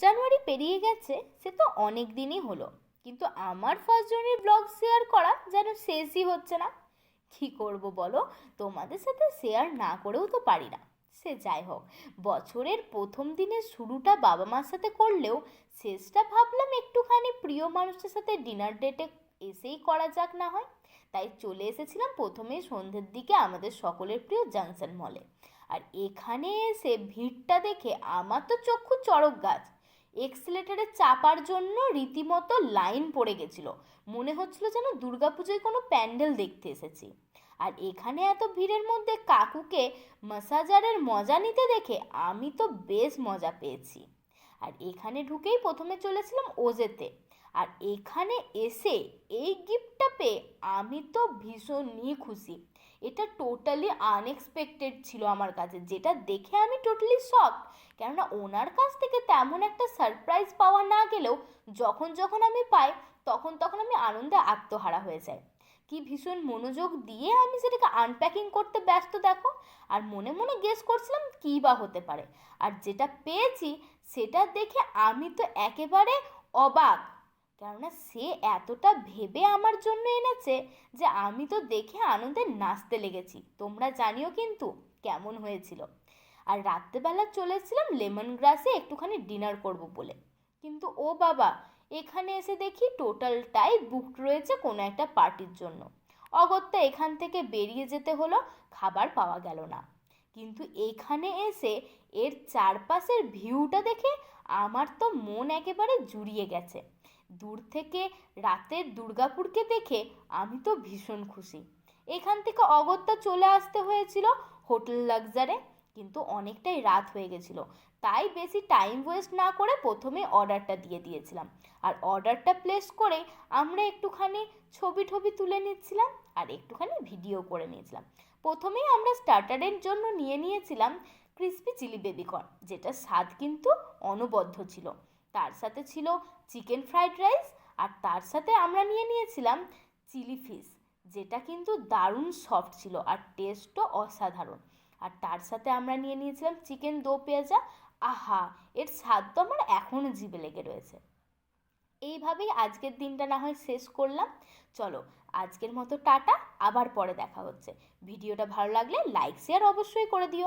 জানুয়ারি পেরিয়ে গেছে, সে তো অনেক দিনই হলো, কিন্তু আমার জানুয়ারির ব্লগ শেয়ার করা যেন শেষই হচ্ছে না। কি করব বলো, তোমাদের সাথে শেয়ার না করেও তো পারি না। সে যাই হোক, বছরের প্রথম দিনের শুরুটা বাবা মার সাথে করলেও শেষটা ভাবলাম একটুখানি প্রিয় মানুষের সাথে ডিনার ডেটে এসেই করা যাক না হয়। তাই চলে এসেছিলাম প্রথমেই সন্ধ্যের দিকে আমাদের সকলের প্রিয় জাংশন মলে। আর এখানে এসে ভিড়টা দেখে আমার তো চক্ষু চড়ক গাছ। এক্সিলেটারে চাপার জন্য রীতিমতো লাইন পড়ে গেছিল, মনে হচ্ছিল যেন দুর্গাপুজোয় কোনো প্যান্ডেল দেখতে এসেছি। আর এখানে এত ভিড়ের মধ্যে কাকুকে ম্যাসাজারের মজা নিতে দেখে আমি তো বেশ মজা পেয়েছি। আর এখানে ঢুকেই প্রথমে চলেছিলাম ওজেতে। আর এখানে এসে এই গিফটটা পেয়ে আমি তো ভীষণই খুশি। এটা টোটালি আনএক্সপেক্টেড ছিল আমার কাছে, যেটা দেখে আমি টোটালি শক। কেননা ওনার কাছ থেকে তেমন একটা সারপ্রাইজ পাওয়া না গেলেও যখন যখন আমি পাই তখন তখন আমি আনন্দে আত্মহারা হয়ে যাই। কি ভীষণ মনোযোগ দিয়ে আমি সেটাকে আনপ্যাকিং করতে ব্যস্ত দেখো। আর মনে মনে গেস করছিলাম কী বা হতে পারে। আর যেটা পেয়েছি সেটা দেখে আমি তো একেবারে অবাক। কেননা সে এতটা ভেবে আমার জন্য এনেছে যে আমি তো দেখে আনন্দে নাচতে লেগেছি। তোমরা জানিও কিন্তু কেমন হয়েছিল। আর রাত্রেবেলা চলেছিলাম লেমন গ্রাসে একটুখানি ডিনার করব বলে, কিন্তু ও বাবা, এখানে এসে দেখি টোটালটাই বুকড রয়েছে কোনো একটা পার্টির জন্য। অগত্যা এখান থেকে বেরিয়ে যেতে হলো, খাবার পাওয়া গেল না। কিন্তু এখানে এসে এর চারপাশের ভিউটা দেখে আমার তো মন একেবারে জুড়িয়ে গেছে। দূর থেকে রাতের দুর্গাপুরকে দেখে আমি তো ভীষণ খুশি। এখান থেকে অগত্যা চলে আসতে হয়েছিল হোটেল লাক্সারে, কিন্তু অনেকটাই রাত হয়ে গেছিল। তাই বেশি টাইম ওয়েস্ট না করে প্রথমে অর্ডারটা দিয়ে দিয়েছিলাম। আর অর্ডারটা প্লেস করে আমরা একটুখানি ছবি টবি তুলে নিচ্ছিলাম আর একটুখানি ভিডিও করে নিয়েছিলাম। প্রথমেই আমরা স্টার্টারের জন্য নিয়ে নিয়েছিলাম ক্রিসপি চিলি বেবিকর্ন, যেটা স্বাদ কিন্তু অনবদ্য ছিল। তার সাথে ছিল চিকেন ফ্রাইড রাইস, আর তার সাথে আমরা নিয়ে নিয়েছিলাম চিলি ফিশ, যেটা কিন্তু দারুণ সফট ছিল আর টেস্টও অসাধারণ। আর তার সাথে আমরা নিয়ে নিয়েছিলাম চিকেন দো পেঁয়াজা। আহা, এর স্বাদ তো আমার এখনও জিভে লেগে রয়েছে। এইভাবেই আজকের দিনটা না হয় শেষ করলাম। চলো, আজকের মতো টাটা, আবার পরে দেখা হচ্ছে। ভিডিওটা ভালো লাগলে লাইক শেয়ার অবশ্যই করে দিও।